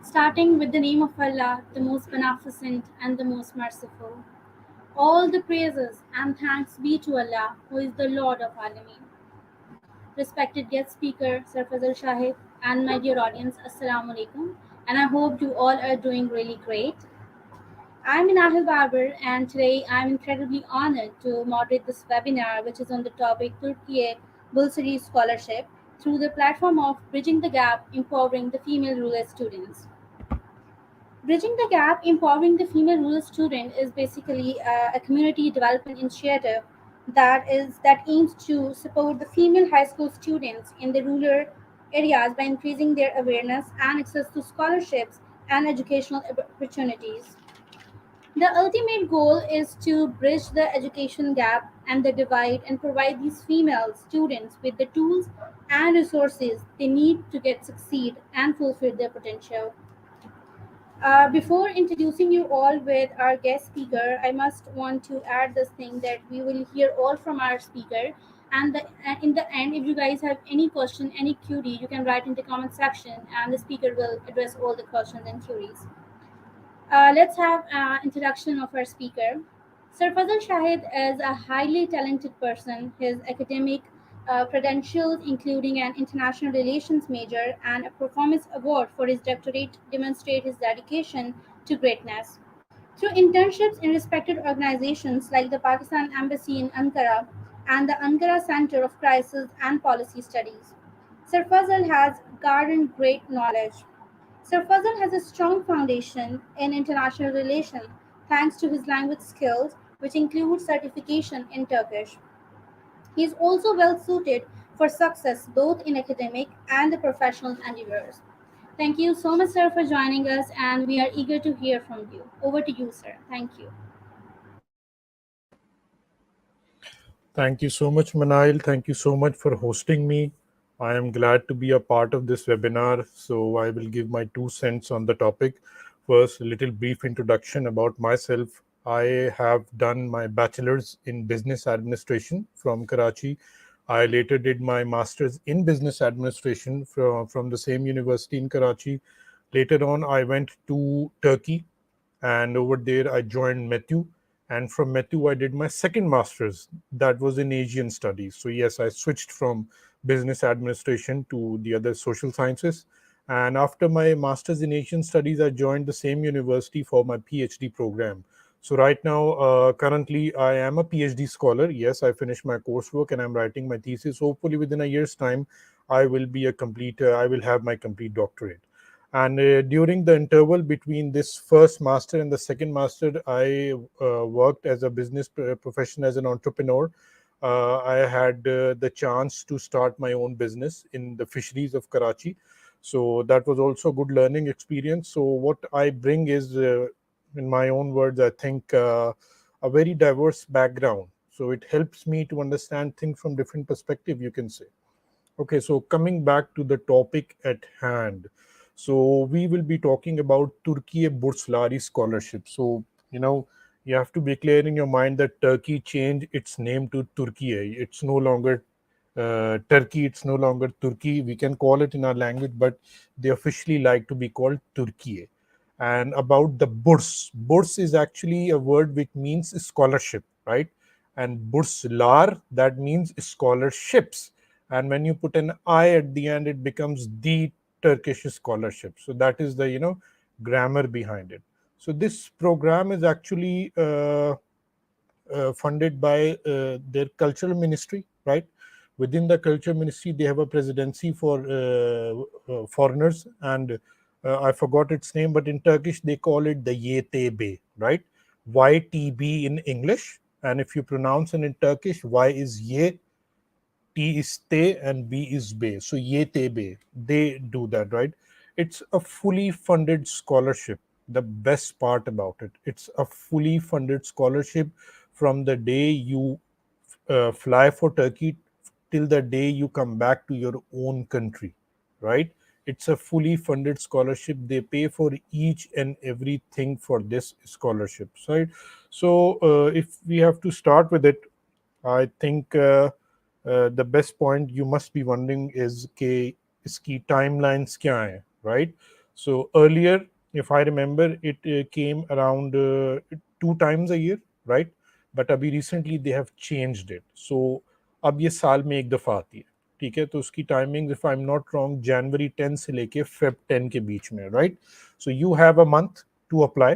starting with the name of Allah, the most beneficent and the most merciful. All the praises and thanks be to Allah, who is the Lord of Alameen. Respected guest speaker, Sir Fazal Shahid, and my dear audience, Assalamu alaikum, and I hope you all are doing really great. I'm Minahil Barber, and today I'm incredibly honored to moderate this webinar, which is on the topic Turkiye Burslari Scholarship through the platform of Bridging the Gap, Empowering the Female Rural Students. Bridging the Gap, Empowering the Female Rural Student is basically a community development initiative that aims to support the female high school students in the rural areas by increasing their awareness and access to scholarships and educational opportunities. The ultimate goal is to bridge the education gap and the divide and provide these female students with the tools and resources they need to get succeed and fulfill their potential. Before introducing you all with our guest speaker, I must want to add this thing that we will hear all from our speaker. And in the end, if you guys have any question, any query, you can write in the comment section, and the speaker will address all the questions and queries. Let's have an introduction of our speaker. Sir Fazal Shahid is a highly talented person. His academic credentials, including an international relations major and a performance award for his doctorate, demonstrate his dedication to greatness. Through internships in respected organizations like the Pakistan Embassy in Ankara and the Ankara Center of Crisis and Policy Studies, Sir Fazal has garnered great knowledge. Sir Fazal has a strong foundation in international relations thanks to his language skills, which include certification in Turkish. He is also well suited for success both in academic and the professional endeavors. Thank you so much, sir, for joining us, and we are eager to hear from you. Over to you, sir. Thank you. Thank you so much, Manail. Thank you so much for hosting me. I am glad to be a part of this webinar. So I will give my 2 cents on the topic. First, a little brief introduction about myself. I have done my bachelor's in business administration from Karachi. I later did my master's in business administration from the same university in Karachi. Later on, I went to Turkey, and over there I joined METU, and from METU I did my second master's, that was in Asian studies. So yes, I switched from business administration to the other social sciences, and after my master's in Asian studies I joined the same university for my PhD program. So right now, currently I am a PhD scholar. Yes, I finished my coursework and I'm writing my thesis. Hopefully within a year's time I will have my complete doctorate. And during the interval between this first master and the second master, I worked as a business profession, as an entrepreneur. I had the chance to start my own business in the fisheries of Karachi. So that was also a good learning experience. So what I bring is, in my own words, I think a very diverse background. So it helps me to understand things from different perspective, you can say. Okay, so coming back to the topic at hand. So we will be talking about Turkiye Burslari Scholarship. So, you have to be clear in your mind that Turkey changed its name to Turkiye. It's no longer Turkey, it's no longer Turkey. We can call it in our language, but they officially like to be called Turkiye. And about the Burs is actually a word which means scholarship, right? And Burslar, that means scholarships, and when you put an I at the end it becomes the Turkish scholarship. So that is the grammar behind it. So this program is actually funded by their cultural ministry, right? Within the culture ministry they have a presidency for foreigners, and I forgot its name, but in Turkish they call it the YTB, right? YTB in English, and if you pronounce it in Turkish, Y is Ye, T is te, and B is be. So ye te be. They do that, right? It's a fully funded scholarship. The best part about it, it's a fully funded scholarship from the day you fly for Turkey till the day you come back to your own country, right? It's a fully funded scholarship. They pay for each and everything for this scholarship, right? So if we have to start with it, I think the best point you must be wondering is कि इसकी timelines क्या हैं, right? So earlier, if I remember, it came around 2 times a year, right? But अभी recently they have changed it. So अब ये साल में एक दफ़ा आती है, ठीक है? तो उसकी timing, if I'm not wrong, जनवरी 10 से लेके फेब 10 के बीच में, right? So you have a month to apply,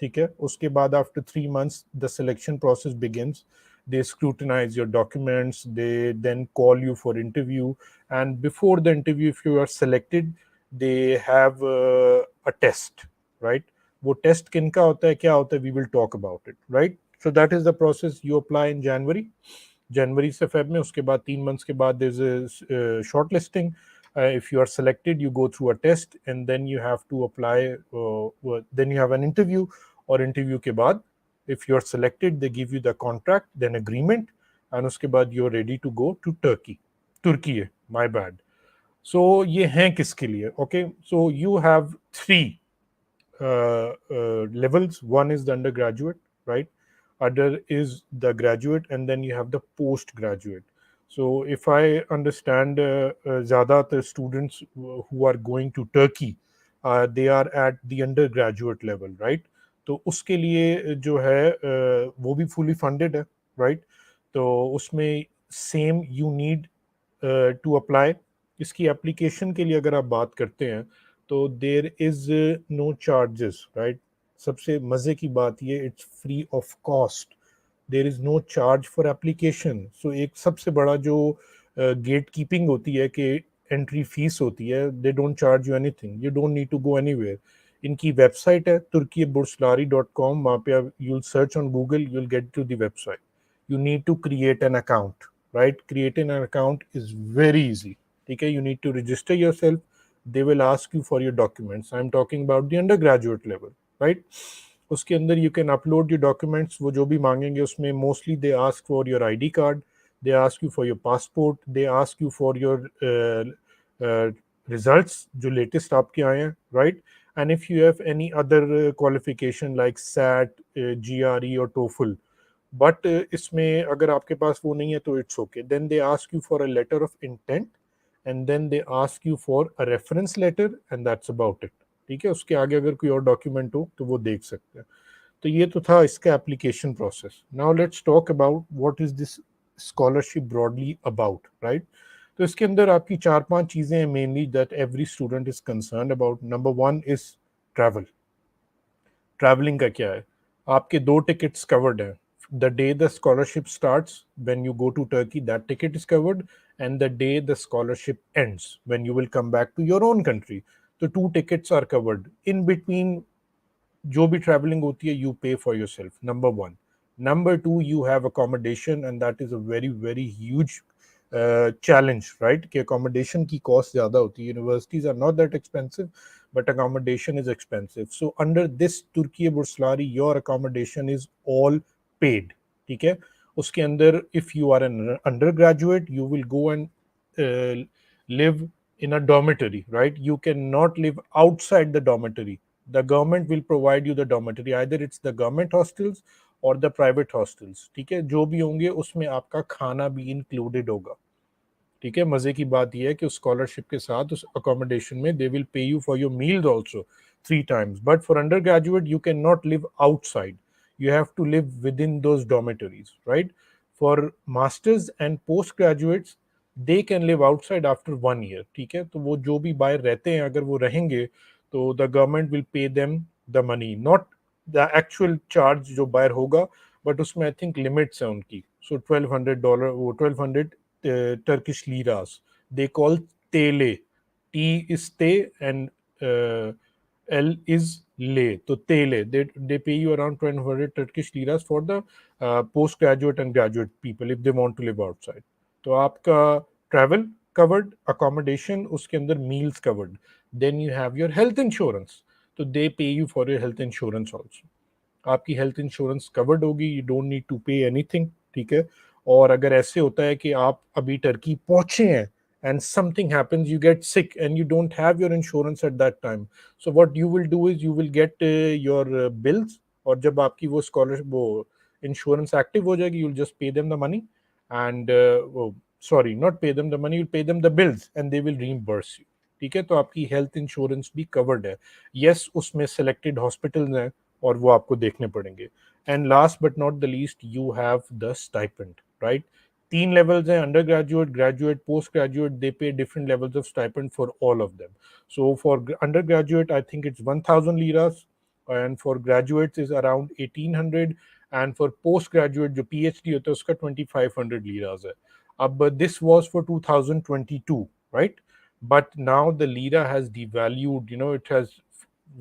ठीक है? उसके बाद after 3 months the selection process begins. They scrutinize your documents, they then call you for interview, and before the interview, if you are selected, they have a test, right? वो test किनका होता है, क्या होता है, we will talk about it, right? So that is the process. You apply in January, जनवरी से Feb में, उसके बाद 3 मंथ्स के बाद there's a short listing. If you are selected, you go through a test and then you have to apply, then you have an interview, और interview के बाद if you are selected they give you the contract, then agreement, and उसके बाद you are ready to go to तुर्की है, my bad. So ये हैं किसके लिए? Okay, so you have three levels. One is the undergraduate, right? Other is the graduate, and then you have the postgraduate. So if I understand, ज़्यादातर students who are going to Turkey, they are at the undergraduate level, right? तो उसके लिए जो है वो भी fully funded है, right? तो उसमें same you need to apply. इसकी एप्लीकेशन के लिए अगर आप बात करते हैं तो there is no charges, right? सबसे मजे की बात ये, it's free of cost. There is no charge for application. So एक सबसे बड़ा जो गेट कीपिंग होती है कि एंट्री फीस होती है, they don't charge you anything, you don't need to go anywhere. इनकी वेबसाइट है तुर्की बुर्सलारी डॉट कॉम. वहाँ पे आप you will search on Google, you will get to the website. You need to create an account, right? Creating an account is very easy. Okay, you need to register yourself. They will ask you for your documents. I'm talking about the undergraduate level, right? उसके अंदर you can upload your documents. वो जो भी मांगेंगे उसमें mostly they ask for your ID card, they ask you for your passport, they ask you for your uh, results जो latest आपके आए हैं, right? And if you have any other qualification like SAT, GRE or TOEFL, but इसमें अगर आपके पास वो नहीं है तो it's okay. Then they ask you for a letter of intent, and then they ask you for a reference letter, and that's about it. ठीक है, उसके आगे अगर कोई और डॉक्यूमेंट हो तो वो देख सकते हैं. तो ये तो था इसका application process. Now let's talk about what is this scholarship broadly about, right? तो इसके अंदर आपकी 4-5 चीज़ें हैं mainly that every student is concern about. Number one is travel. Travelling का क्या है? आपके 2 टिकट्स कवर्ड हैं. The day the scholarship starts, when you go to Turkey, that ticket is covered, and the day the scholarship ends, when you will come back to your own country, the 2 tickets are covered. In between जो भी traveling होती है, you pay for yourself. Number one. Number two, you have accommodation, and that is a very very huge challenge, right? कि accommodation की cost ज़्यादा होती है. Universities are not that expensive, but accommodation is expensive. So under this Turkiye Burslari, your accommodation is all paid. ठीक है? उसके अंदर if you are an undergraduate, you will go and live in a dormitory, right? You cannot live outside the dormitory. The government will provide you the dormitory. Either it's the government hostels और the private hostels. ठीक है, जो भी होंगे उसमें आपका खाना भी इंक्लूडेड होगा. ठीक है, मजे की बात यह है कि उस स्कॉलरशिप के साथ उस अकोमोडेशन में they will pay you for your meals also 3 times. But for under graduate you can not live outside, you have to live within those dormitories, right? For masters and post graduates, they can live outside after 1 year. ठीक है, तो वो जो भी बाहर रहते हैं अगर वो रहेंगे तो the government will pay them the money, not the actual charge जो बाहर होगा, बट उसमें आई थिंक लिमिट्स हैं उनकी. सो $1,200, वो 1,200 Turkish liras. They call tele. T is te and L is le. So tele. They pay you around 1,200 Turkish liras for the postgraduate and graduate people if they want to live outside. तो आपका travel covered, accommodation उसके अंदर meals covered. Then you have your health insurance. तो they pay you for your health insurance also. आपकी health insurance covered होगी, you don't need to pay anything. ठीक है, और अगर ऐसे होता है कि आप अभी टर्की पहुंचे हैं and something happens, you get sick and you don't have your insurance at that time, so what you will do is you will get your bills, और जब आपकी वो स्कॉलरशिप वो इंश्योरेंस एक्टिव हो जाएगी, you will just pay them the money and sorry not pay them the money, you pay them the bills and they will reimburse you. ठीक है, तो आपकी हेल्थ इंश्योरेंस भी कवर्ड है। यस, उसमें सेलेक्टेड हॉस्पिटल्स हैं और वो आपको देखने पड़ेंगे। And last but not the least, you have the stipend, right? तीन लेवल्स हैं, undergraduate, graduate, postgraduate, they pay different levels of stipend for all of them. So for undergraduate, I think it's 1,000 liras, and for graduates is around 1,800, and for postgraduate जो PhD होता है उसका 2,500 liras है. अब this was for 2022, right? But now the lira has devalued, it has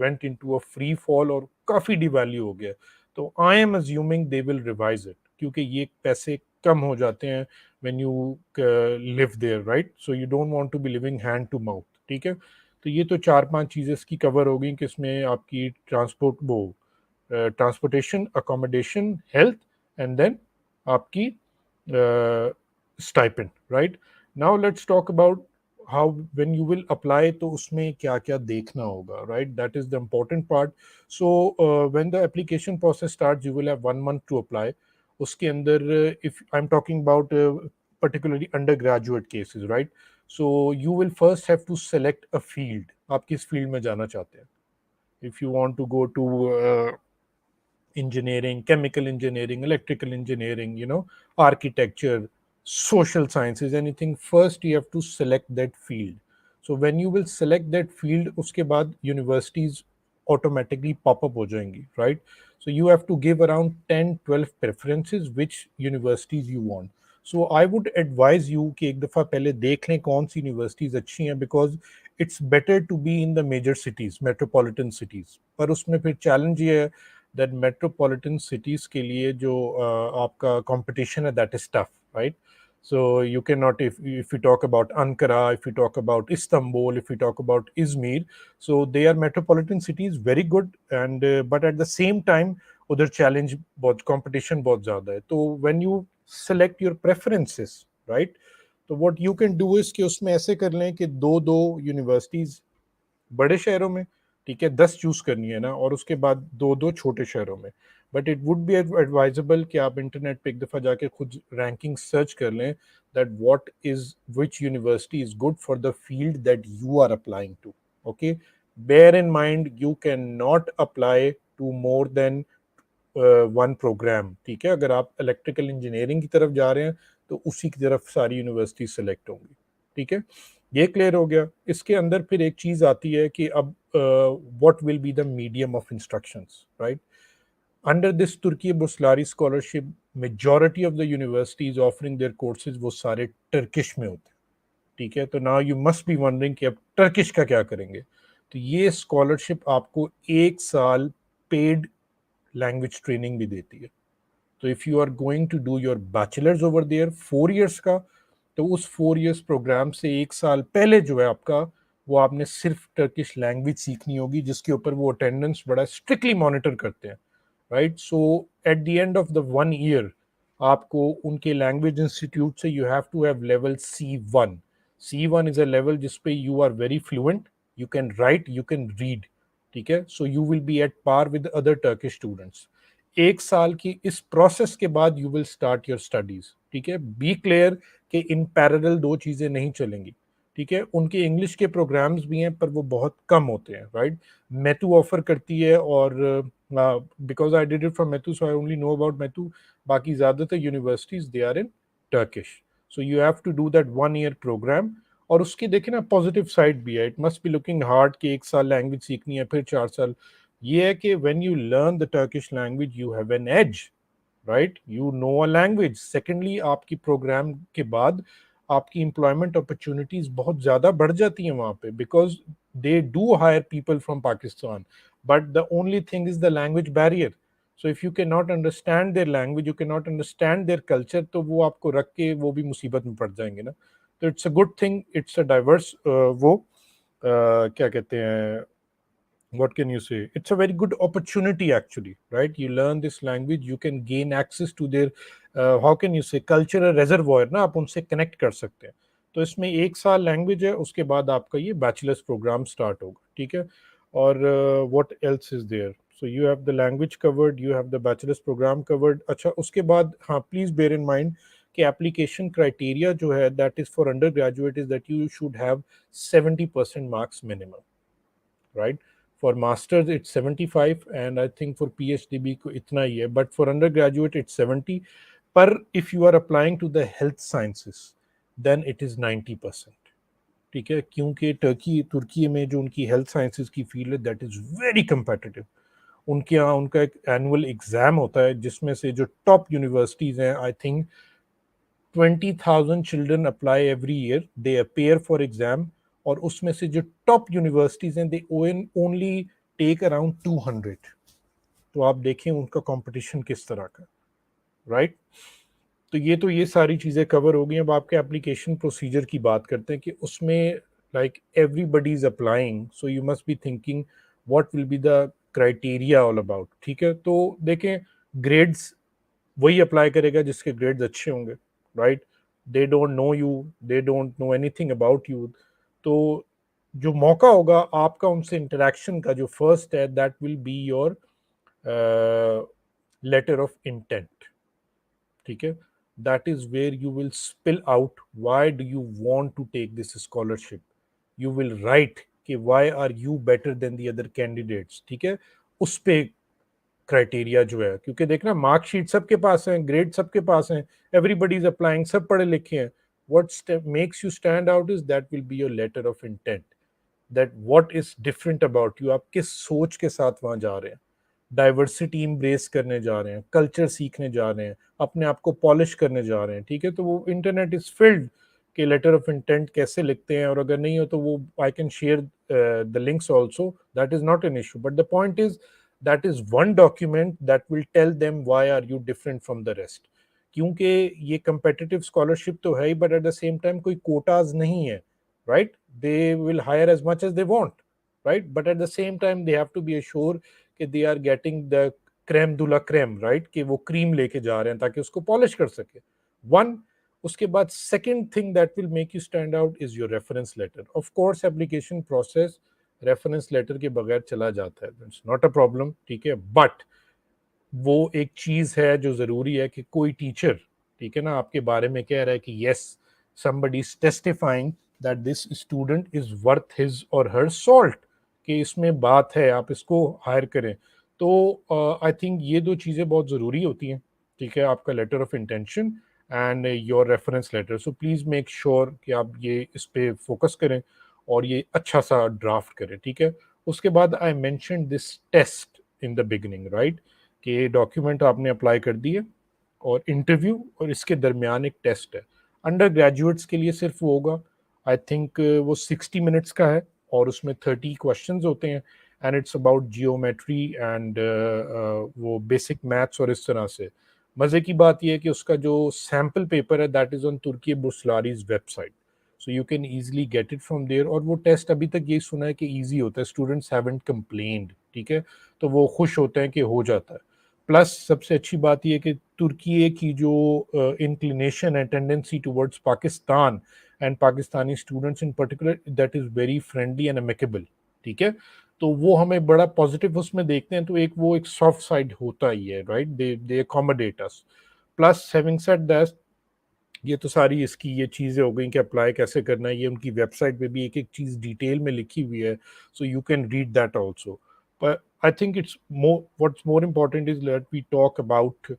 went into a free fall और काफी devalue हो गया. तो I am assuming they will revise it क्योंकि ये पैसे कम हो जाते हैं when you live there, right? So you don't want to be living hand to mouth, ठीक है? तो ये तो चार पांच चीज़ें इसकी कवर हो गई कि इसमें आपकी transportation, accommodation, health, and then आपकी stipend, right? Now let's talk about how when you will apply, तो उसमें क्या क्या देखना होगा, right? That is the important part. So when the application process start, you will have 1 month to apply. उसके अंदर if I am talking about particularly undergraduate cases, right? So you will first have to select a field. आप किस field में जाना चाहते हैं? If you want to go to engineering, chemical engineering, electrical engineering, architecture, social sciences, anything, first you have to select that field. So when you will select that field, उसके बाद universities automatically pop up हो जाएंगी, right? So you have to give around 10 12 preferences which universities you want. So I would advise you कि एक दफ़ा पहले देख लें कौन सी universities अच्छी हैं, because it's better to be in the major cities, metropolitan cities. पर उसमें फिर challenge ये है that metropolitan cities के लिए जो आपका competition है, that is tough, right? So you cannot, if you talk about Ankara, if you talk about Istanbul, if you talk about Izmir, so they are metropolitan cities, very good, and but at the same time उधर challenge बहुत, competition बहुत ज़्यादा है. तो when you select your preferences, right? तो what you can do is कि उसमें ऐसे कर लें कि दो दो यूनिवर्सिटीज़ बड़े शहरों में, ठीक है, 10 चूज करनी है ना, और उसके बाद दो दो छोटे शहरों में. But it would be advisable कि आप इंटरनेट पे एक दफ़ा जाके खुद रैंकिंग सर्च कर लें that what is which university is good for the field that you are applying to. Okay, bear in mind you can not apply to more than one program, ठीक है? अगर आप इलेक्ट्रिकल इंजीनियरिंग की तरफ जा रहे हैं तो उसी की तरफ सारी यूनिवर्सिटी सेलेक्ट होंगी, ठीक है? ये क्लियर हो गया. इसके अंदर फिर एक चीज आती है कि अब what will be the medium of instructions, right? Under this Turkiye Burslari scholarship, majority of the universities offering their courses वो सारे टर्किश में होते हैं, ठीक है? तो now you must be wondering कि अब टर्किश का क्या करेंगे. तो ये स्कॉलरशिप आपको 1 साल पेड लैंग्वेज ट्रेनिंग भी देती है. तो if you are going to do your bachelors over there 4 years का, तो उस 4 years प्रोग्राम से 1 साल पहले जो है आपका, वो आपने सिर्फ टर्किश लैंग्वेज सीखनी होगी, जिसके ऊपर वो अटेंडेंस बड़ा स्ट्रिक्टली मॉनिटर करते हैं, right? So at the end of the 1 year आपको उनके लैंग्वेज इंस्टीट्यूट से you have to have level C1. C1 is a level जिस पे you are very fluent, you can write, you can read, ठीक है? So you will be at par with other Turkish students. 1 साल की इस process के बाद you will start your studies, ठीक है? बी क्लियर कि इन पैरेलल दो चीजें नहीं चलेंगी, ठीक है? उनके इंग्लिश के प्रोग्राम्स भी हैं पर वो बहुत कम होते हैं, राइट? मेटू ऑफर करती है, और because I did it from METU so I only know about METU. बाकी ज्यादातर universities they are in Turkish. So you have to do that 1 year program. और उसकी देखें ना, पॉजिटिव साइड भी है. It must be looking hard कि 1 साल लैंग्वेज सीखनी है फिर 4 साल. ये है कि when you learn the Turkish language you have an edge, right? You know a language. Secondly, आपकी प्रोग्राम के बाद आपकी एम्प्लॉयमेंट अपॉर्चुनिटीज बहुत ज़्यादा बढ़ जाती हैं वहाँ पे, because they do hire people from Pakistan, but the only thing is the language barrier. So if you can not understand their language, you can not understand their culture, तो वो आपको रख के वो भी मुसीबत में पड़ जाएंगे ना. तो it's a good thing, it's a diverse वो क्या कहते हैं, what can you say, it's a very good opportunity actually, right? You learn this language, you can gain access to their how can you say, cultural reservoir ना, आप उनसे connect कर सकते हैं. तो इसमें 1 साल लैंग्वेज है, उसके बाद आपका ये बैचलर्स प्रोग्राम स्टार्ट होगा, ठीक है? और what else is there? So you have the language covered, you have the bachelors program covered. अच्छा, उसके बाद हाँ, प्लीज बेयर इन माइंड कि एप्लीकेशन क्राइटेरिया जो है that is for undergraduate is that you should have 70% marks minimum, right? For masters it's 75 and I think for PhD भी को इतना ही है, but for undergraduate it's 70। पर if you are applying to the health sciences then it is 90%। ठीक है, क्योंकि तुर्की में जो उनकी हेल्थ साइंसेज की फील्ड है दैट इज वेरी कंपेटिटिव। उनके यहाँ उनका एक एनुअल एग्जाम होता है जिसमें से जो टॉप यूनिवर्सिटीज हैं, I think 20,000 children apply every year, they appear for exam, और उसमें से जो टॉप यूनिवर्सिटीज हैं दे ओनली टेक अराउंड 200। तो आप देखें उनका कंपटीशन किस तरह का, राइट? तो ये सारी चीज़ें कवर हो गई। अब आपके एप्लीकेशन प्रोसीजर की बात करते हैं कि उसमें like everybody is applying, so you must be thinking what will be the criteria all about. ठीक है, तो देखें ग्रेड्स वही अप्लाई करेगा जिसके ग्रेड्स अच्छे होंगे, right? They don't know you, they don't know anything about you. तो जो मौका होगा आपका उनसे इंटरेक्शन का जो फर्स्ट है that will be your letter of intent. ठीक है, that is where you will spill out why do you want to take this scholarship. You will write कि why are you better than the other candidates। ठीक है, उस पे criteria जो है, क्योंकि देखना मार्कशीट सबके पास है, ग्रेड सबके पास है, एवरीबडी इज अप्लाइंग, सब पढ़े लिखे हैं। what makes you stand out is that will be your letter of intent, that what is different about you, आप किस सोच के साथ वहां जा रहे हैं, डाइवर्सिटी इम्ब्रेस करने जा रहे हैं, कल्चर सीखने जा रहे हैं, अपने आप को पॉलिश करने जा रहे हैं। ठीक है, तो वो इंटरनेट इज फिल्ड कि लेटर ऑफ इंटेंट कैसे लिखते हैं, और अगर नहीं हो तो वो I can share the links also, that is not an issue, but the point is that is one document that will tell them why are you different from the rest. क्योंकि ये कंपेटिटिव स्कॉलरशिप तो है ही, but at the same time कोई quotas नहीं है, right? They will higher as much as they want, right? But at the same time they have to be assure कि they are getting the creme de la creme, right? कि वो cream लेके जा रहे हैं ताकि उसको पॉलिश कर सके। वन, उसके बाद second thing that will make you stand out is your reference letter. Of course application process reference letter के बगैर चला जाता है, इट्स नॉट अ प्रॉब्लम। ठीक है, बट वो एक चीज है जो जरूरी है कि कोई टीचर, ठीक है ना, आपके बारे में कह रहा है कि yes somebody is testifying that this student is worth his or her salt, कि इसमें बात है, आप इसको हायर करें। तो आई थिंक ये दो चीज़ें बहुत ज़रूरी होती हैं। ठीक है, आपका letter of intention and your reference letter. So please make sure कि आप ये इस पे फोकस करें और ये अच्छा सा ड्राफ्ट करें। ठीक है, उसके बाद I mention this test in the beginning, right? कि डॉक्यूमेंट आपने अप्लाई कर दिए और इंटरव्यू और इसके दरमियान एक टेस्ट है। अंडर ग्रेजुएट्स के लिए सिर्फ वो होगा, आई थिंक वो 60 मिनट्स का है और उसमें 30 क्वेश्चंस होते हैं and it's about geometry and वो बेसिक मैथ्स और इस तरह से। मज़े की बात यह है कि उसका जो सैम्पल पेपर है that is on Turkiye Burslari's website, so you can easily get it from there. और वो टेस्ट अभी तक यही सुना है कि ईजी होता है, स्टूडेंट्स हैवंट कंप्लेन्ड। ठीक है, तो वो खुश होते हैं कि हो जाता है। प्लस सबसे अच्छी बात यह है कि तुर्की की जो इंक्लिनेशन है, tendency towards Pakistan and Pakistani students in particular, that is very friendly and amicable. ठीक है, तो वो हमें बड़ा पॉजिटिव उसमें देखते हैं। तो एक वो एक सॉफ्ट साइड होता ही है, right? They accommodate us. Plus having said that, ये तो सारी इसकी ये चीज़ें हो गई कि अप्लाई कैसे करना है, ये उनकी वेबसाइट पे भी एक एक चीज़ डिटेल में लिखी हुई है, so you can read that also. पर I think it's more, what's more important is let we talk about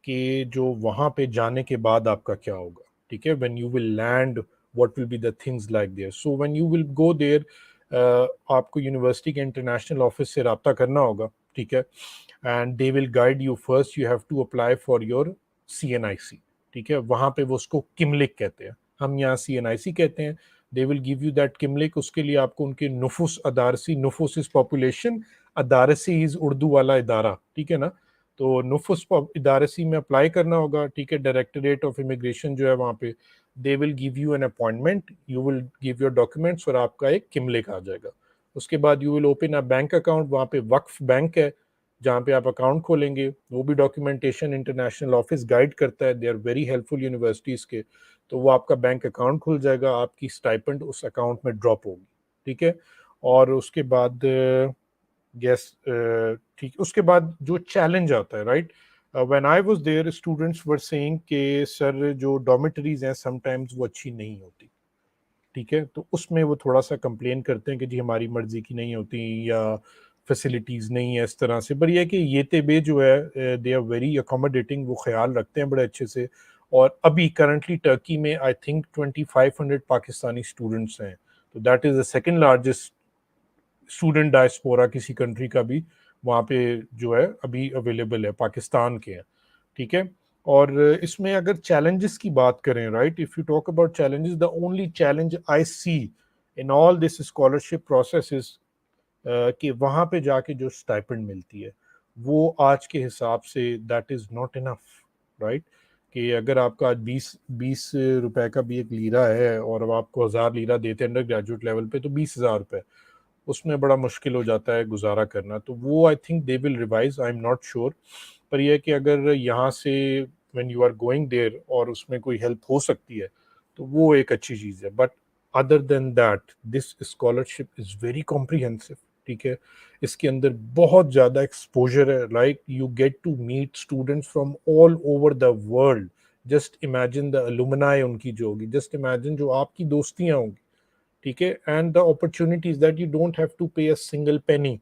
कि जो वहाँ पे जाने के बाद आपका क्या होगा। ठीक है, when you will land what will be the things like there. So when you will go there, आपको यूनिवर्सिटी के इंटरनेशनल ऑफिस से रब्ता करना होगा। ठीक है, and they will guide you. First you have to apply for your CNIC। ठीक है, वहां पे वो उसको किमलिक कहते हैं, हम यहाँ CNIC कहते हैं। They will give you that किमलिक। उसके लिए आपको उनके नुफुस अदारसी, नुफुस इज पॉपुलेशन, अदारसी इज उर्दू वाला इदारा। ठीक है ना, तो नुफुस इदारसी में अप्लाई करना होगा। ठीक है, डायरेक्टरेट ऑफ इमिग्रेशन जो है वहाँ पे, दे will give you an appointment, you will give your documents और आपका एक किमलिक आ जाएगा। उसके बाद you will open a bank account, वहाँ पे वक्फ बैंक है जहाँ पे आप अकाउंट खोलेंगे। वो भी डॉक्यूमेंटेशन इंटरनेशनल ऑफिस गाइड करता है, they are very helpful universities के। तो वो आपका बैंक अकाउंट खुल जाएगा, आपकी स्टाइपेंड उस अकाउंट में ड्रॉप होगी। ठीक है, और उसके बाद यस, ठीक, उसके बाद जो चैलेंज आता है, right? When I was there students were saying कि सर जो डॉर्मेटरीज हैं समटाइम्स वो अच्छी नहीं होती, ठीक है, तो उसमें वो थोड़ा सा कंप्लेन करते हैं कि जी हमारी मर्जी की नहीं होती या फैसिलिटीज़ नहीं है इस तरह से। पर यह है कि ये तेबे जो है दे आर वेरी अकोमोडेटिंग, वो ख्याल रखते हैं बड़े अच्छे से। और अभी करंटली टर्की में आई थिंक 2500 पाकिस्तानी स्टूडेंट्स हैं, तो that is the second largest student diaspora किसी कंट्री का भी वहाँ पे जो है अभी अवेलेबल है, पाकिस्तान के हैं, ठीक है। और इसमें अगर चैलेंजेस की बात करें, right, if you talk about challenges, the only challenge I see in all this scholarship process is कि वहाँ पे जाके जो स्टाइपेंड मिलती है वो आज के हिसाब say that is not enough, right. कि अगर आपका आज 20 रुपए का भी एक लीरा है और अब आपको 1000 लीरा देते हैं अंडर ग्रेजुएट लेवल पे, तो 20,000 रुपए, उसमें बड़ा मुश्किल हो जाता है गुजारा करना। तो वो I think they will revise, I am not sure. पर यह है कि अगर यहाँ से when you are going there और उसमें कोई हेल्प हो सकती है तो वो एक अच्छी चीज़ है। But other than that this scholarship is very comprehensive, ठीक है। इसके अंदर बहुत ज़्यादा एक्सपोजर है, like you get to meet students from all over the world. Just imagine the alumni उनकी जो होगी, जस्ट इमेजिन जो आपकी दोस्तियाँ होंगी, ठीक है, and the opportunities that you don't have to pay a single penny,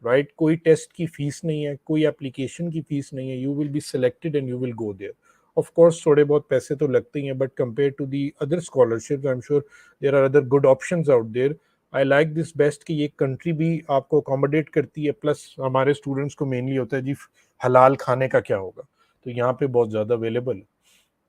right. कोई टेस्ट की फीस नहीं है, कोई एप्लीकेशन की फीस नहीं है, you will be selected and you will go there. Of course थोड़े बहुत पैसे तो लगते ही हैं, but compare to the other scholarships I am sure there are other good options out there. I like this best कि ये country भी आपको अकोमोडेट करती है, प्लस हमारे स्टूडेंट्स को मेनली होता है जी हलाल खाने का क्या होगा, तो यहाँ पे बहुत ज़्यादा अवेलेबल है।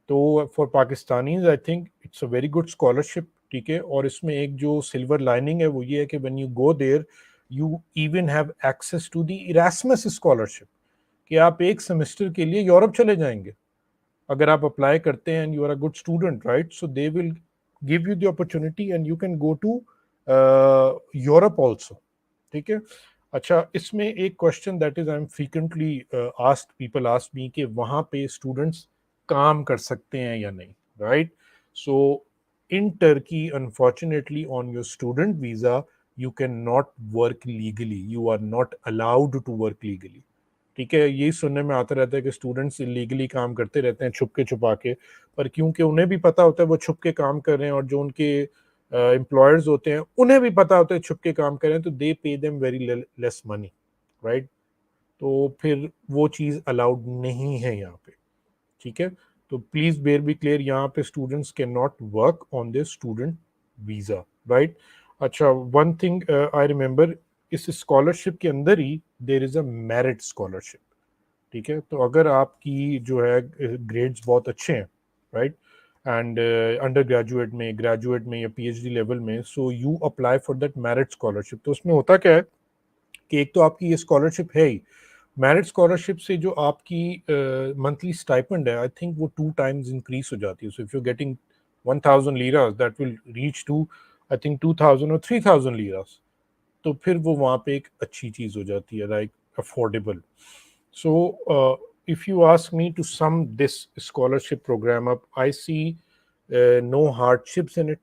तो for Pakistanis I think it's a very good scholarship, ठीक है। और इसमें एक जो सिल्वर लाइनिंग है वो ये है कि when you go there you even have access to the Erasmus scholarship, कि आप एक सेमेस्टर के लिए यूरोप चले जाएंगे अगर आप अप्लाई करते हैं and you are a good student, right. So they will give you the opportunity and you can go to Europe also, ठीक है। अच्छा, इसमें एक question that is I am frequently asked, people ask me कि वहाँ पे students काम कर सकते हैं या नहीं, right. So in Turkey unfortunately on your student visa you can not work legally, you are not allowed to work legally, ठीक है। यही सुनने में आता रहता है कि स्टूडेंट्स इलीगली काम करते रहते हैं छुप के छुपा के, पर क्योंकि उन्हें भी पता होता है वो छुप के काम कर रहे हैं और जो उनके एम्प्लॉयर्स होते हैं उन्हें भी पता होता है छुप के काम कर रहे हैं, तो they pay them very less money, right. तो फिर वो चीज़ अलाउड नहीं है यहाँ पे, ठीक है। तो प्लीज बेयर बी क्लियर, यहाँ पे students can not work on their student visa, right. अच्छा, वन थिंग आई रिमेम्बर, इस स्कॉलरशिप के अंदर ही there is a merit scholarship, ठीक है। तो अगर आपकी जो है ग्रेड्स बहुत अच्छे हैं, राइट, एंड अंडर ग्रेजुएट में, ग्रेजुएट में या पीएचडी लेवल में, so you apply for that merit scholarship. तो उसमें होता क्या है कि एक तो आपकी ये स्कॉलरशिप है ही, मेरिट स्कॉलरशिप से जो आपकी मंथली स्टाइपेंड है आई थिंक वो 2 टाइम्स इंक्रीज हो जाती है। So if you getting 1000 liras that will reach to I think 2000 और 3000 लीरास, तो फिर वो वहाँ पे एक अच्छी चीज़ हो जाती है, like affordable. So if you ask me to sum this scholarship program up, I see no hardships in it,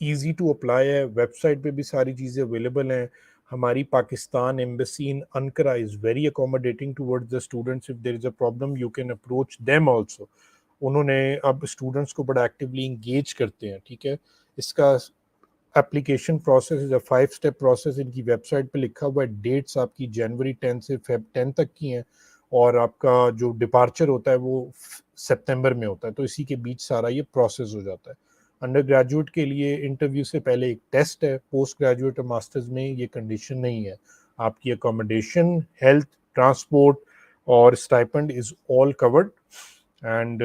easy to apply है, वेबसाइट पे भी सारी चीज़ें अवेलेबल हैं। हमारी Pakistan embassy in Ankara is very accommodating towards the students, if there is a problem you can approach them also. उन्होंने अब students को बड़ा एक्टिवली इंगेज करते हैं, ठीक है। इसका application process is a 5 step process, इनकी वेबसाइट पे लिखा हुआ है। डेट्स आपकी जनवरी 10 से फेब 10 तक की हैं, और आपका जो डिपार्चर होता है वो सितंबर में होता है, तो इसी के बीच सारा ये प्रोसेस हो जाता है। अंडर ग्रेजुएट के लिए इंटरव्यू से पहले एक टेस्ट है, पोस्ट ग्रेजुएट और मास्टर्स में ये कंडीशन नहीं है। आपकी अकोमोडेशन, हेल्थ, ट्रांसपोर्ट और stipend is all covered, and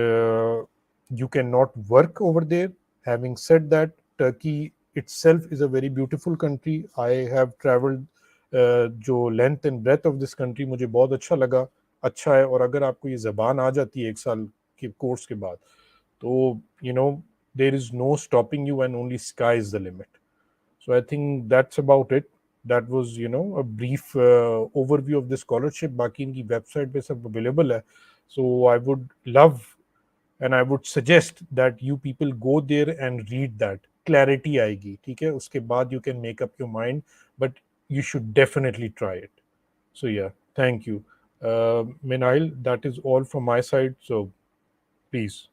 you cannot work over there. Having said that, Turkey itself is a very beautiful country. I have traveled जो length and breadth of this country मुझे बहुत अच्छा लगा, अच्छा है। और अगर आपको ये ज़बान आ जाती है 1 साल के कोर्स के बाद, तो you know there is no stopping you and only sky is the limit. So I think that's about it. That was, a brief overview of the scholarship. बाकी इनकी वेबसाइट पे सब अवेलेबल है. So I would love and I would suggest that you people go there and read that. Clarity आएगी, ठीक है? उसके बाद you can make up your mind, but you should definitely try it. So yeah, thank you. Minail, that is all from my side. So please.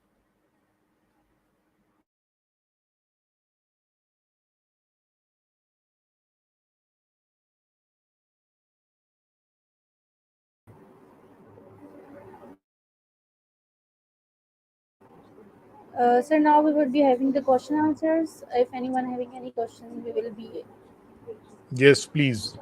So now we would be having the question answers. If anyone having any question, we will be. Yes, please.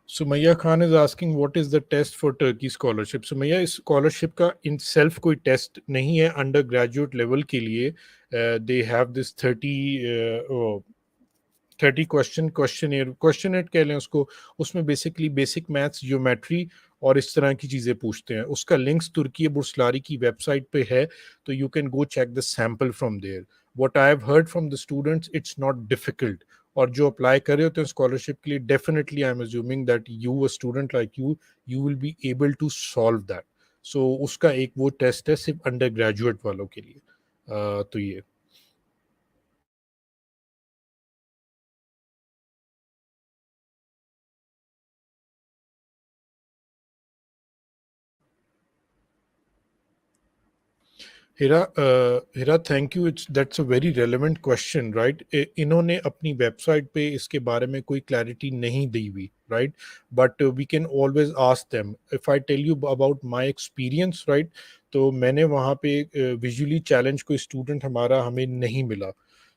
Sumaya Khan is asking what is the test for Turkey scholarship. Sumaya, इस scholarship का in self कोई test नहीं है under graduate level के लिए. They have this 30 question कह लें उसको. उसमें बेसिकली बेसिक मैथ्स, ज्योमेट्री और इस तरह की चीज़ें पूछते हैं. उसका लिंक्स तुर्की बुर्सलारी की वेबसाइट पे है, तो you can go check the sample from there. What I have heard from the students, it's not difficult. और जो अप्लाई कर रहे होते हैं स्कॉलरशिप के लिए, definitely I am assuming that you a student like you will be able to solve that. So उसका एक वो टेस्ट है सिर्फ अंडर ग्रेजुएट वालों के लिए. तो ये Hira, thank you. It's that's a very relevant question, right. इन्होंने अपनी वेबसाइट पे इसके बारे में कोई क्लैरिटी नहीं दी हुई, right. But we can always ask them. If I tell you about my experience, right, तो मैंने वहाँ पे विजुअली चैलेंज कोई स्टूडेंट हमारा हमें नहीं मिला.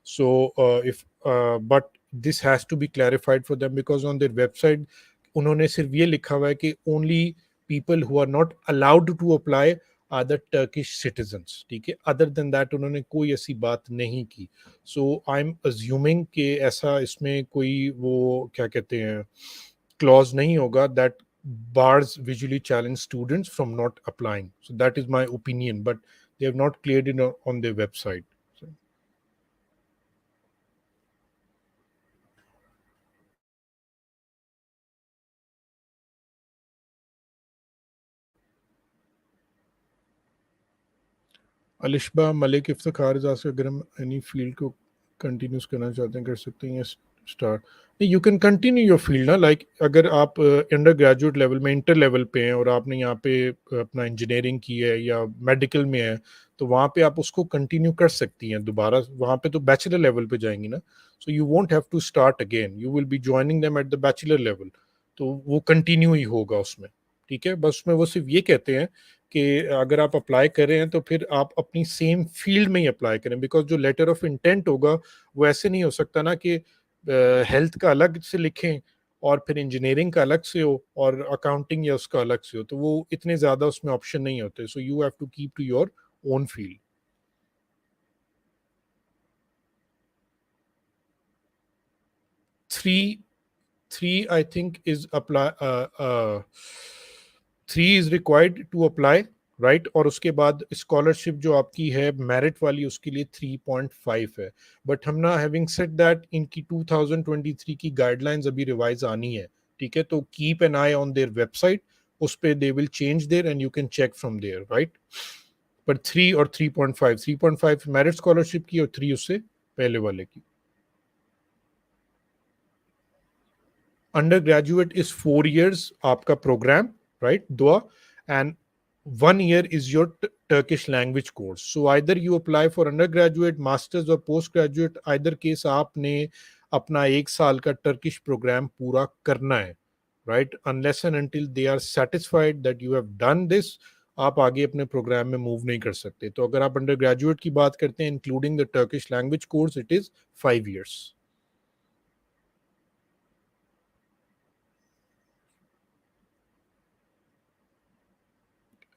So if but this has to be clarified for them, because on their website उन्होंने सिर्फ ये लिखा हुआ है कि only people who are not allowed to apply are the Turkish citizens. ठीक है, अदर देन दैट उन्होंने कोई ऐसी बात नहीं की. सो आई एम अज्यूमिंग कि ऐसा इसमें कोई वो क्या कहते हैं क्लॉज नहीं होगा that bars visually challenged students from not applying. So that is my opinion, but they have not cleared it on their website. So, Alishba Malik इफ्तार से अगर हम एनी फील्ड को कंटिन्यूस करना चाहते हैं कर सकते हैं. स्टार्ट नहीं, you can continue your field ना. लाइक अगर आप अंडर ग्रेजुएट लेवल में इंटर लेवल पे हैं और आपने यहाँ पे अपना इंजीनियरिंग की है या मेडिकल में है, तो वहाँ पे आप उसको कंटिन्यू कर सकती हैं दोबारा. वहाँ पे तो बैचलर लेवल पे जाएंगी ना. So you won't have to start again, you will be joining them at the bachelor level. तो वो कंटिन्यू ही होगा उसमें. ठीक है, बस उसमें वो सिर्फ ये कहते हैं कि अगर आप अप्लाई कर रहे हैं तो फिर आप अपनी सेम फील्ड में ही अप्लाई करें. बिकॉज जो लेटर ऑफ इंटेंट होगा वो ऐसे नहीं हो सकता ना कि हेल्थ का अलग से लिखें और फिर इंजीनियरिंग का अलग से हो और अकाउंटिंग या उसका अलग से हो. तो वो इतने ज़्यादा उसमें ऑप्शन नहीं होते. So you have to keep to your own field. 3 I think is apply 3 is required to apply, right. और उसके बाद स्कॉलरशिप जो आपकी है मेरिट वाली उसके लिए 3.5 है. बट हम ना हैविंग सेड दैट इनकी 2023 की गाइडलाइंस अभी रिवाइज आनी है. ठीक है, तो keep an eye on their website. उस पे दे will change there and you can check from there, right. पर 3 और 3.5 मेरिट स्कॉलरशिप की और 3 उससे पहले वाले की. अंडर ग्रेजुएट इज 4 years आपका प्रोग्राम, राइट, दुआ. And 1 year is your Turkish language course. So either you apply for undergraduate, masters और पोस्ट ग्रेजुएट, either केस आपने अपना 1 साल का टर्किश प्रोग्राम पूरा करना है, right. Unless and until they are satisfied that you have done this, आप आगे अपने प्रोग्राम में मूव नहीं कर सकते. तो अगर आप अंडर ग्रेजुएट की बात करते हैं including the Turkish language course, it is 5 years.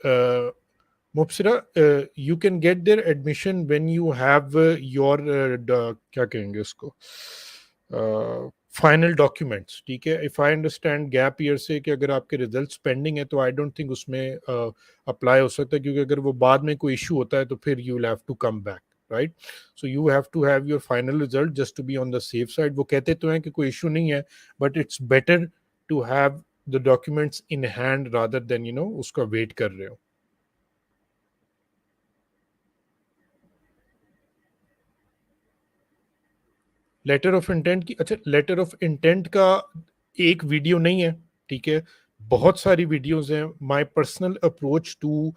uh, Mubsira, you can get their admission when you have your क्या कहेंगे उसको फाइनल डॉक्यूमेंट्स. ठीक है, if I understand gap year से कि अगर आपके रिजल्ट्स पेंडिंग है तो आई डोंट थिंक उसमें अप्लाई हो सकता, क्योंकि अगर वो बाद में कोई इशू होता है तो फिर you will have to come back, right. So you have to have your final result just to be on the safe side. वो कहते तो हैं कि कोई इशू नहीं है, but it's better to have the documents in hand rather than उसका wait कर रहे हो. लेटर ऑफ इंटेंट की, अच्छा लेटर ऑफ इंटेंट का एक वीडियो नहीं है, ठीक है, बहुत सारी वीडियोस हैं. My personal approach to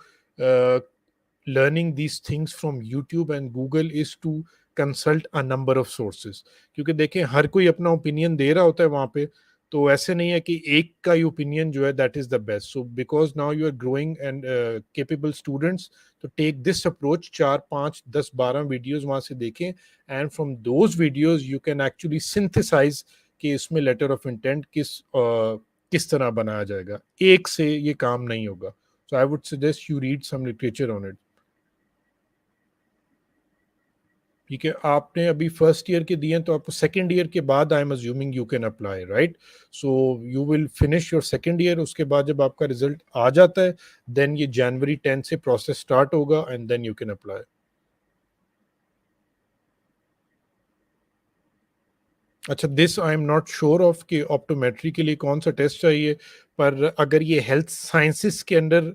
learning these things from YouTube and Google is to consult a number of sources. क्योंकि देखें हर कोई अपना ओपिनियन दे रहा होता है वहां पे, तो ऐसे नहीं है कि एक का ही ओपिनियन जो है that is the best. So because now you are growing and capable students, तो टेक दिस अप्रोच, 4 5 10 12 वीडियोस वहां से देखें, and from those videos you can actually synthesize कि इसमें लेटर ऑफ इंटेंट किस तरह बनाया जाएगा. एक से ये काम नहीं होगा. So I would suggest you read some literature on it. ठीक है, आपने अभी फर्स्ट ईयर के दिए हैं, तो आपको सेकेंड ईयर के बाद आई am assuming you can apply, right? So you will finish your second year, उसके बाद जब आपका रिजल्ट आ जाता है, देन ये जनवरी 10 से प्रोसेस स्टार्ट होगा and then you can apply. अच्छा, this I am not sure of कि ऑप्टोमेट्री के लिए कौन सा टेस्ट चाहिए, पर अगर ये हेल्थ साइंसेस के अंडर,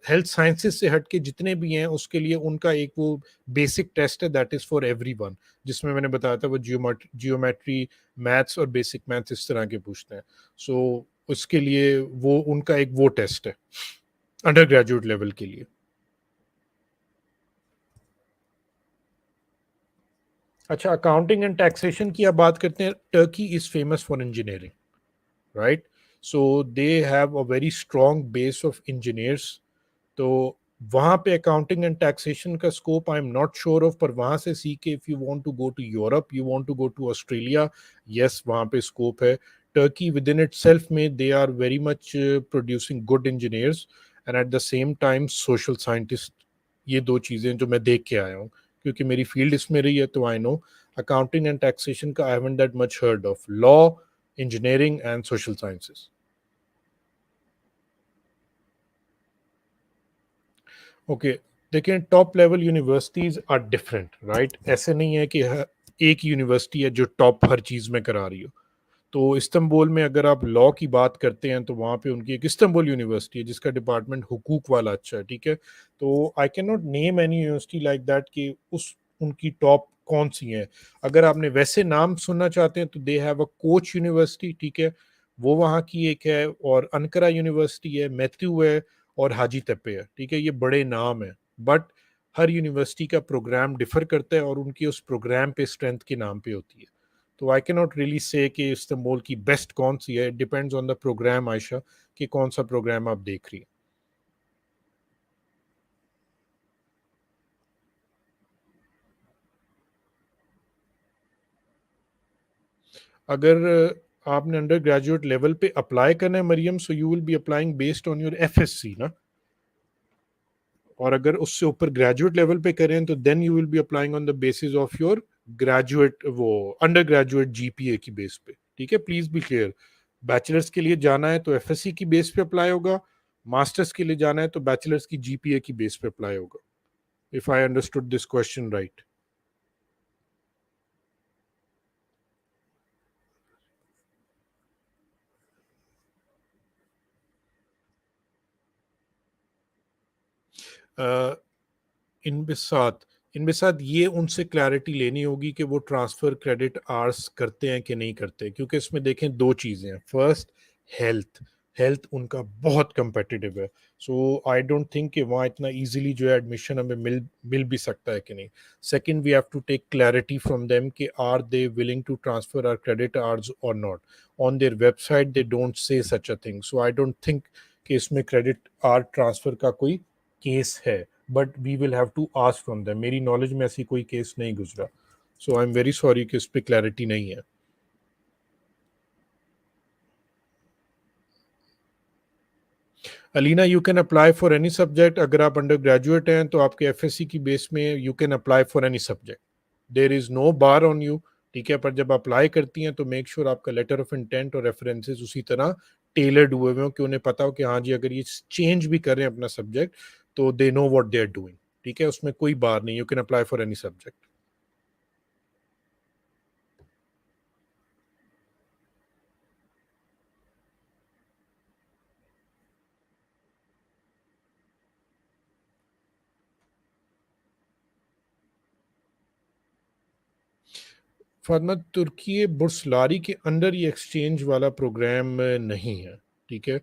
हेल्थ साइंसेस से हट के जितने भी हैं उसके लिए उनका एक वो बेसिक टेस्ट है दैट इज फॉर एवरीवन, जिसमें मैंने बताया था वो जियोमेट्री, मैथ्स और बेसिक मैथ्स इस तरह के पूछते हैं. सो उसके लिए वो उनका एक वो टेस्ट है अंडर ग्रेजुएट लेवल के लिए. अच्छा, अकाउंटिंग एंड टैक्सेशन की आप बात करते हैं. Turkey is famous for engineering, right? So they have a very strong base of engineers. तो वहाँ पे अकाउंटिंग एंड टैक्सेशन का scope I am not sure of, पर वहाँ से सीख के if you want to go to Europe, you want to go to Australia, yes वहाँ पे स्कोप है. Turkey within itself में they are very much producing good engineers and at the same time social scientist. ये दो चीज़ें जो मैं देख के आया हूँ, क्योंकि मेरी फील्ड इसमें रही है, तो I know accounting and taxation का I haven't that much heard of. Law, engineering and social sciences. Okay, देखिए top level universities are different, right? ऐसे नहीं है कि एक यूनिवर्सिटी है जो टॉप हर चीज में करा रही हो. तो इस्तंबुल में अगर आप लॉ की बात करते हैं, तो वहाँ पे उनकी एक इस्तंबुल यूनिवर्सिटी है जिसका डिपार्टमेंट हुकूक वाला अच्छा है, ठीक है. तो I can not name any university like that कि उस उनकी टॉप कौन सी है. अगर आपने वैसे नाम सुनना चाहते हैं तो दे हैव अ कोच यूनिवर्सिटी, ठीक है, वो वहाँ की एक है, और अनकरा यूनिवर्सिटी है, मैथ्यू है, और हाजी तप्पे है, ठीक है. ये बड़े नाम है, बट हर यूनिवर्सिटी का प्रोग्राम डिफर करता है और उनकी उस प्रोग्राम पे स्ट्रेंथ के नाम पे होती है. तो I can not really say कि इस्तांबुल की बेस्ट कौन सी है. It depends on the program Ayesha, कि कौन सा प्रोग्राम आप देख रही हैं. अगर आपने अंडर ग्रेजुएट लेवल पे अप्लाई करना है Maryam, so you will be applying based on your FSc ना. और अगर उससे ऊपर ग्रेजुएट लेवल पे करें तो then you will be applying on the basis of your graduate, वो अंडर ग्रेजुएट जीपीए की बेस पे, ठीक है. Please be clear. बैचलर्स के लिए जाना है तो एफएससी की बेस पे अप्लाई होगा, मास्टर्स के लिए जाना है तो बैचलर्स की जीपीए की बेस पे अप्लाई होगा, if I understood this question right. Uh, इनके साथ इनके साथ ये उनसे क्लैरिटी लेनी होगी कि वो ट्रांसफर क्रेडिट आर्स करते हैं कि नहीं करते, क्योंकि इसमें देखें दो चीज़ें हैं. First, health. हेल्थ उनका बहुत कंपेटिटिव है. सो आई डोंट थिंक कि वहाँ इतना इजीली जो है एडमिशन हमें मिल भी सकता है कि नहीं. Second, we have to take clarity from them कि are they willing to transfer our credit hours और not. On their website they don't say such a thing, so I don't think कि इसमें क्रेडिट आर ट्रांसफर का कोई case है, but we will have to ask from them. मेरी knowledge में ऐसी कोई केस नहीं गुजरा, so I am very sorry कि इस पे क्लैरिटी नहीं है. Alina, you can apply for any subject. अगर आप अंडर ग्रेजुएट हैं तो आपके एफएससी की बेस में you can apply for any subject. There is no bar on you, ठीक है. पर जब अप्लाई करती हैं तो मेक श्योर आपका लेटर ऑफ इंटेंट और रेफरेंसेस उसी तरह टेलर्ड हुए हुए हो कि उन्हें पता हो कि हाँ जी अगर ये चेंज भी कर रहे हैं अपना सब्जेक्ट तो they know what they are doing, ठीक है. उसमें कोई बार नहीं, you can apply for any subject. Fatima, तुर्की बुर्सलारी के अंडर ये एक्सचेंज वाला प्रोग्राम नहीं है, ठीक है।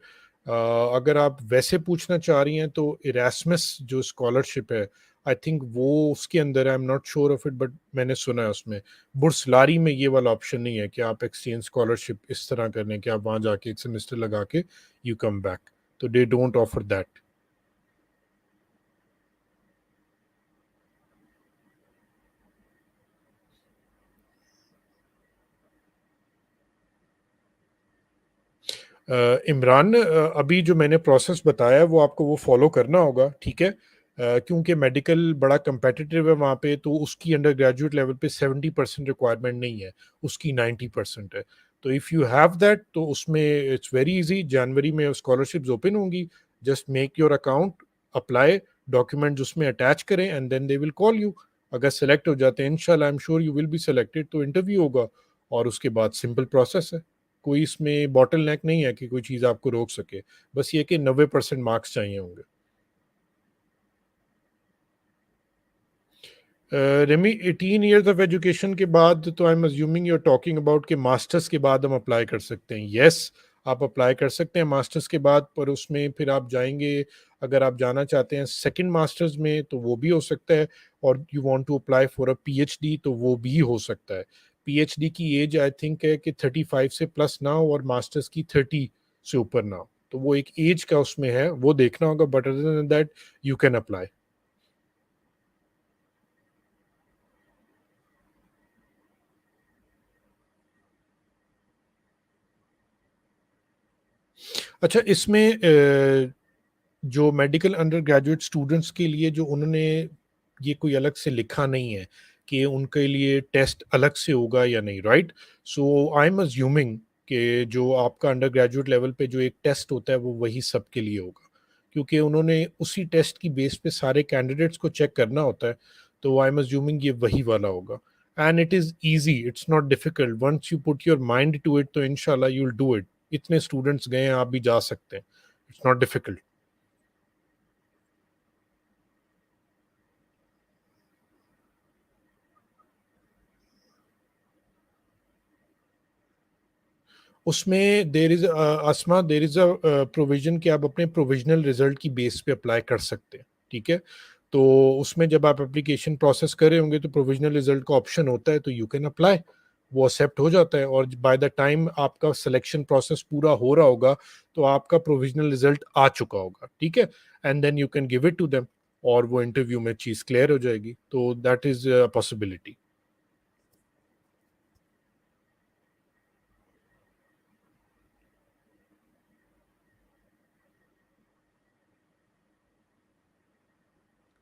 अगर आप वैसे पूछना चाह रही हैं तो इरास्मस जो स्कॉलरशिप है, आई थिंक वो उसके अंदर है। आई am not sure of it, but मैंने सुना है उसमें। बुर्सलारी में ये वाला ऑप्शन नहीं है कि आप एक्सचेंज स्कॉलरशिप इस तरह कर लें कि आप वहाँ जाके एक सेमेस्टर लगा के यू कम बैक। तो they don't offer that. Imran, अभी जो मैंने प्रोसेस बताया है वो आपको वो फॉलो करना होगा, ठीक है। क्योंकि मेडिकल बड़ा competitive है वहाँ पे, तो उसकी अंडर ग्रेजुएट लेवल पे 70% रिक्वायरमेंट नहीं है, उसकी 90% है। तो इफ़ यू हैव दैट तो उसमें इट्स वेरी इजी। जनवरी में स्कॉलरशिप्स ओपन होंगी। Just make your account, apply, documents उसमें अटैच करें and then they will call you. अगर सेलेक्ट हो जाते हैं, इंशाल्लाह I am sure you will be selected, तो इंटरव्यू होगा और उसके बाद सिंपल प्रोसेस है। कोई इसमें बॉटल नेक नहीं है कि कोई चीज़ आपको रोक सके। बस ये कि 90% मार्क्स चाहिए होंगे। रेमी, 18 ईयर्स ऑफ एजुकेशन के बाद तो I am assuming you are talking about कि मास्टर्स के बाद हम अप्लाई कर सकते हैं। यस, आप अप्लाई कर सकते हैं मास्टर्स के बाद, पर उसमें फिर आप जाएंगे, अगर आप जाना चाहते हैं सेकंड मास्टर्स में तो वो भी हो सकता है। और you want to apply for a PhD तो वो भी हो सकता है। पीएचडी की एज आई थिंक है कि 35 से प्लस ना हो और मास्टर्स की 30 से ऊपर ना हो। तो वो एक एज का उसमें है, वो देखना होगा, but other than that you can apply. अच्छा, इसमें जो मेडिकल अंडर ग्रेजुएट स्टूडेंट्स के लिए जो उन्होंने ये कोई अलग से लिखा नहीं है कि उनके लिए टेस्ट अलग से होगा या नहीं, right. So I am assuming कि जो आपका अंडर ग्रेजुएट लेवल पे जो एक टेस्ट होता है वो वही सबके लिए होगा, क्योंकि उन्होंने उसी टेस्ट की बेस पे सारे कैंडिडेट्स को चेक करना होता है। तो आई एम अज्यूमिंग ये वही वाला होगा। And it is easy, it's not difficult. Once you put your mind to it तो इनशाला यू विल डू इट। इतने स्टूडेंट्स गए हैं, आप भी जा सकते हैं। It's not difficult. उसमें there is Asma, there is a provision कि आप अपने प्रोविजनल रिजल्ट की बेस पे अप्लाई कर सकते हैं, ठीक है। तो उसमें जब आप एप्लीकेशन प्रोसेस कर रहे होंगे तो प्रोविजनल रिजल्ट का ऑप्शन होता है, तो यू कैन अप्लाई। वो एक्सेप्ट हो जाता है और बाय द टाइम आपका सिलेक्शन प्रोसेस पूरा हो रहा होगा तो आपका प्रोविजनल रिजल्ट आ चुका होगा, ठीक है। And then you can give it to them और वो इंटरव्यू में चीज़ क्लियर हो जाएगी। तो that is a possibility.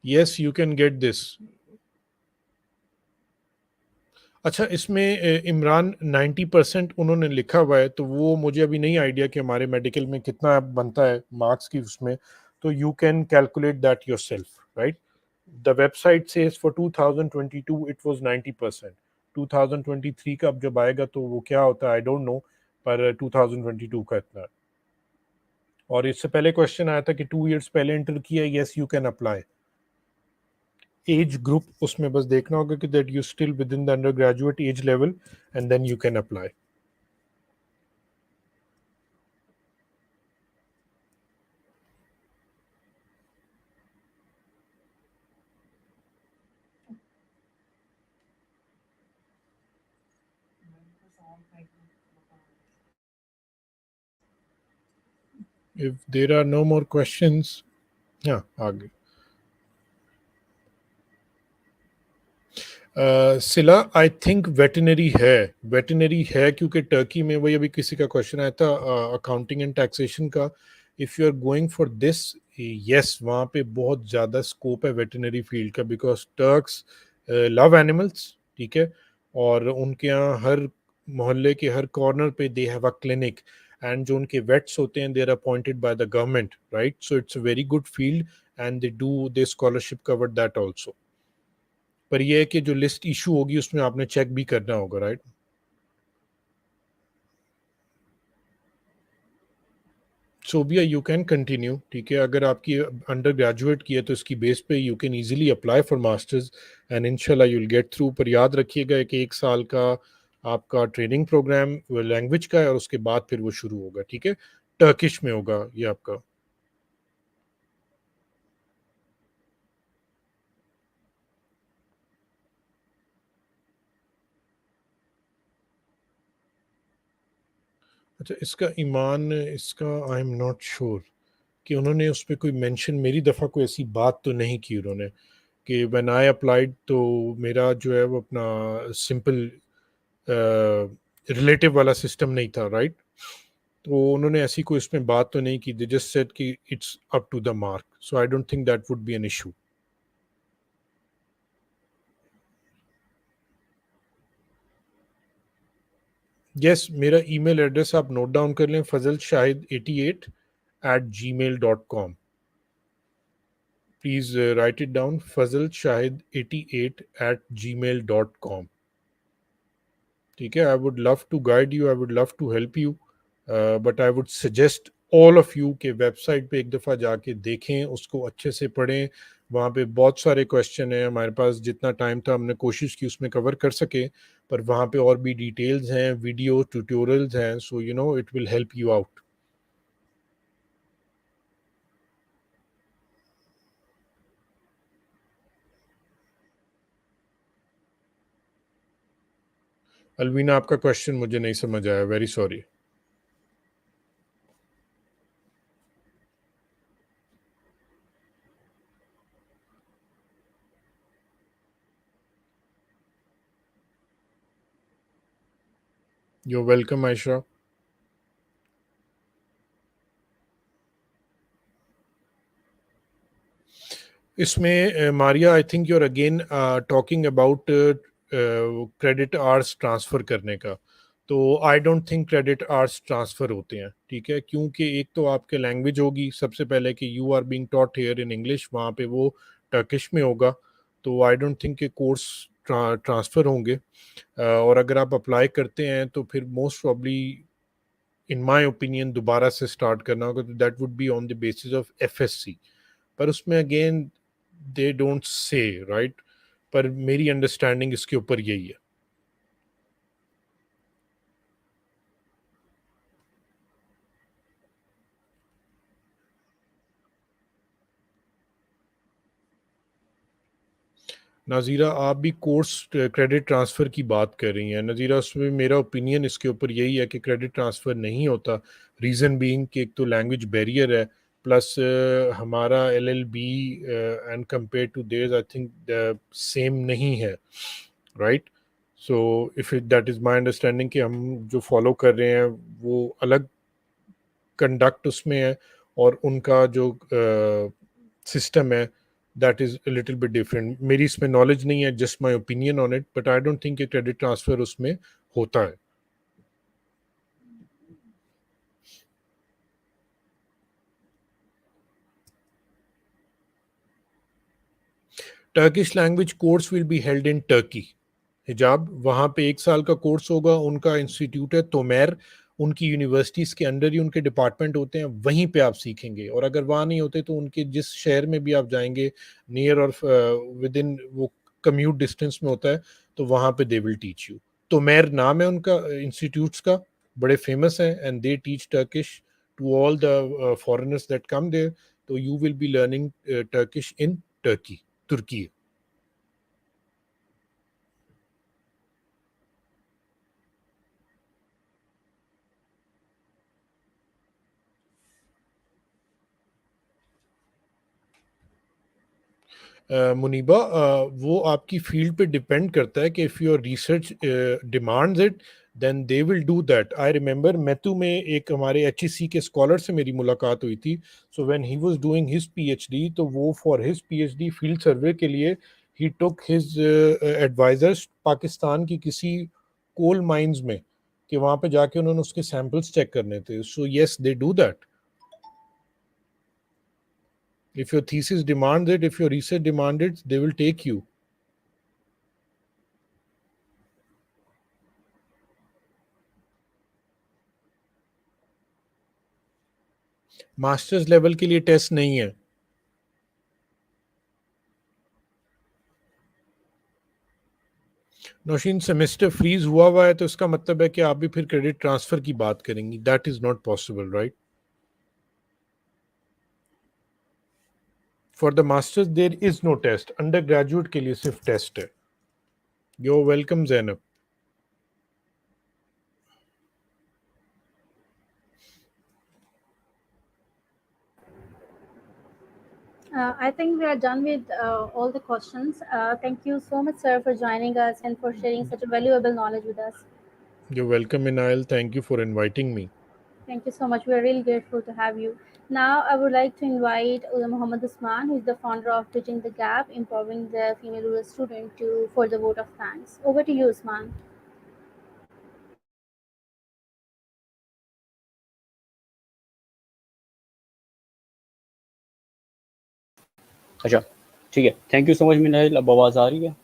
Yes, you can get this. अच्छा, इसमें इमरान 90% उन्होंने लिखा हुआ है, तो वो मुझे अभी नहीं आइडिया कि हमारे मेडिकल में कितना बनता है मार्क्स की उसमें। तो you can calculate that yourself, right. The website says for 2022 it was 90%। 2023 का अब जब आएगा तो वो क्या होता है आई डोंट नो, पर 2022 का इतना है। और इससे पहले क्वेश्चन आया था कि 2 इयर्स पहले इंटर किया, yes you can apply. Age group उसमें बस देखना होगा कि that you still within the undergraduate age level and then you can apply. If there are no more questions, हाँ आगे। सिला, आई थिंक वेटनरी है क्योंकि टर्की में वही अभी किसी का क्वेश्चन आया था अकाउंटिंग एंड टैक्सेशन का। If you are going for this, yes वहाँ पे बहुत ज़्यादा स्कोप है वेटनरी फील्ड का, बिकॉज टर्क्स लव एनिमल्स, ठीक है। और उनके यहाँ हर मोहल्ले के हर कॉर्नर पे they have a clinic, and जो उनके वेट्स होते हैं they are appointed by the government, right. So it's a very good field and they scholarship cover that also. पर ये है कि जो लिस्ट इशू होगी उसमें आपने चेक भी करना होगा, right. Sobia you can continue, ठीक है। अगर आपकी अंडर ग्रेजुएट की है तो इसकी बेस पे you can easily apply for masters and इंशाल्लाह यू विल गेट थ्रू। पर याद रखिएगा कि 1 साल का आपका ट्रेनिंग प्रोग्राम लैंग्वेज का है और उसके बाद फिर वो शुरू होगा, ठीक है। टर्किश में होगा ये आपका। अच्छा, इसका ईमान, इसका आई एम नॉट श्योर कि उन्होंने उस पर कोई मेंशन, मेरी दफ़ा कोई ऐसी बात तो नहीं की उन्होंने कि व्हेन आई अप्लाइड तो मेरा जो है वो अपना सिंपल रिलेटिव वाला सिस्टम नहीं था, राइट। तो उन्होंने ऐसी कोई इसमें बात तो नहीं की, दे जस्ट सेड कि it's up to the mark, so I don't think that would be an issue. Yes, मेरा ईमेल एड्रेस आप नोट डाउन कर लें, Fazal Shahid 88@gmail.com। Please write it down, Fazal Shahid 88@gmail.com। ठीक है, I would love to guide you, I would love to help you, but I would suggest all of you के website पे एक दफ़ा जाके देखें, उसको अच्छे से पढ़ें। वहाँ पे बहुत सारे क्वेश्चन हैं, हमारे पास जितना टाइम था हमने कोशिश की उसमें कवर कर सके, पर वहाँ पे और भी डिटेल्स हैं, वीडियो ट्यूटोरियल्स हैं, so you know it will help you out. Alvina, आपका क्वेश्चन मुझे नहीं समझ आया, very sorry. You welcome Ayesha. इसमें Maria, I think you are again talking about credit hours transfer करने का। तो I don't think credit hours transfer होते हैं, ठीक है, क्योंकि एक तो आपके लैंग्वेज होगी सबसे पहले कि you are being taught here in English, वहाँ पे वो टर्किश में होगा। तो आई डोंट थिंक कि कोर्स ट्रांसफ़र होंगे। और अगर आप अप्लाई करते हैं तो फिर most probably in my opinion दोबारा से स्टार्ट करना होगा, तो that would be on the basis of FSC. पर उसमें again they don't say, right. पर मेरी अंडरस्टैंडिंग इसके ऊपर यही है। नाजीरा, आप भी कोर्स क्रेडिट ट्रांसफ़र की बात कर रही हैं। नाजीरा, उसमें मेरा ओपिनियन इसके ऊपर यही है कि क्रेडिट ट्रांसफ़र नहीं होता। रीज़न बीइंग कि एक तो लैंग्वेज बैरियर है, प्लस हमारा LLB and compare to theirs I think same नहीं है, right. So if that is my understanding कि हम जो फॉलो कर रहे हैं वो अलग कंडक्ट उसमें है, और उनका जो सिस्टम है that is a little bit different. मेरी इसमें नॉलेज नहीं है, just my opinion on it, but I don't think कि क्रेडिट ट्रांसफ़र उसमें होता है। Turkish language course will be held in Turkey, हिजाब, वहाँ पे 1 साल का कोर्स होगा। उनका इंस्टीट्यूट है तोमेर, उनकी यूनिवर्सिटीज़ के अंडर ही उनके डिपार्टमेंट होते हैं, वहीं पे आप सीखेंगे। और अगर वहाँ नहीं होते तो उनके जिस शहर में भी आप जाएंगे नियर और विद इन वो कम्यूट डिस्टेंस में होता है, तो वहाँ पे दे विल टीच यू। तोमेर नाम है उनका इंस्टीट्यूट्स का, बड़े फेमस हैं, and they teach Turkish to all the foreigners that come there. तो you will be learning Turkish in Turkey, तुर्की। मुनीबा, वो आपकी फील्ड पे डिपेंड करता है कि if your research demands it, then they will do that. I remember मैथ्यू में एक हमारे एचईसी के स्कॉलर से मेरी मुलाकात हुई थी। So when he was doing his PhD, तो वो for his PhD field survey के लिए ही टुक हिज एडवाइजर्स पाकिस्तान की किसी कोल माइंस में, कि वहाँ पे जाके उन्होंने उसके सैंपल्स चेक करने थे। So yes, they do that. If your thesis demands it, if your research demands it, they will take you. Masters level के लिए टेस्ट नहीं है। नौशीन, सेमेस्टर फ्रीज हुआ है तो इसका मतलब है कि आप भी फिर क्रेडिट ट्रांसफर की बात करेंगी। That is not possible, right? For the masters there is no test, undergraduate के लिए सिर्फ टेस्ट है। You're welcome Zainab. I think we are done with all the questions. Thank you so much, sir, for joining us and for sharing such a valuable knowledge with us. You're welcome Inayal, thank you for inviting me. Thank you so much. We are really grateful to have you. Now, I would like to invite Muhammad Usman, who is the founder of Bridging the Gap, empowering the female rural student to for the vote of thanks. Over to you, Usman. अच्छा, ठीक है। Thank you so much Minail. अब आवाज़ आ रही है?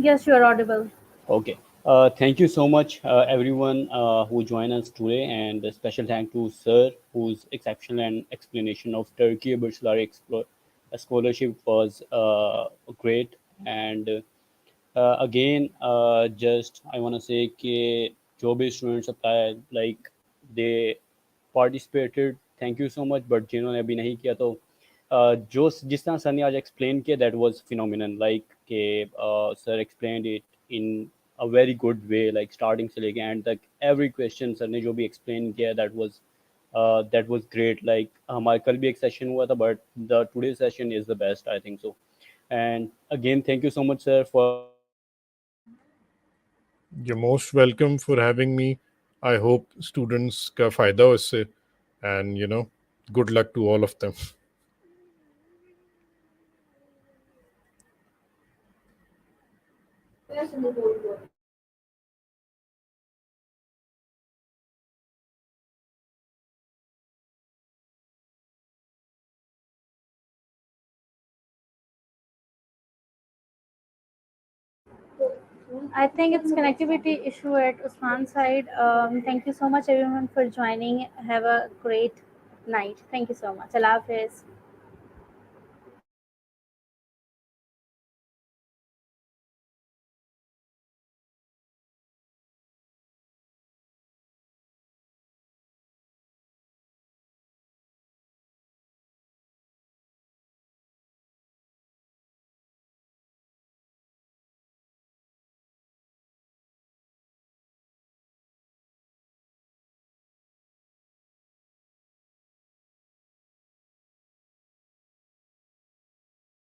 Yes, you are audible. Okay. Thank you so much, everyone who joined us today, and a special thank to Sir, whose exceptional and explanation of Turkiye Burslari Scholarship was great. And again, just I want to say कि जो भी students apply, like they participated, thank you so much, but जिन्होंने अभी नहीं किया तो जो जिस तरह सर ने आज एक्सप्लेन किया, दैट वाज फिनोमिनल। लाइक के sir explained it in a very good way, like starting से लेके एंड तक एवरी क्वेश्चन सर ने जो भी एक्सप्लेन किया, दैट वाज ग्रेट। लाइक हमारे कल भी एक सेशन हुआ था, but the today session is the best, I think so. And again thank you so much sir for You're most welcome for having me. I hope students का फायदा हो इससे, and good luck to all of them. I think it's connectivity issue at Usman's side. Thank you so much, everyone, for joining. Have a great night. Thank you so much. Allah Hafiz.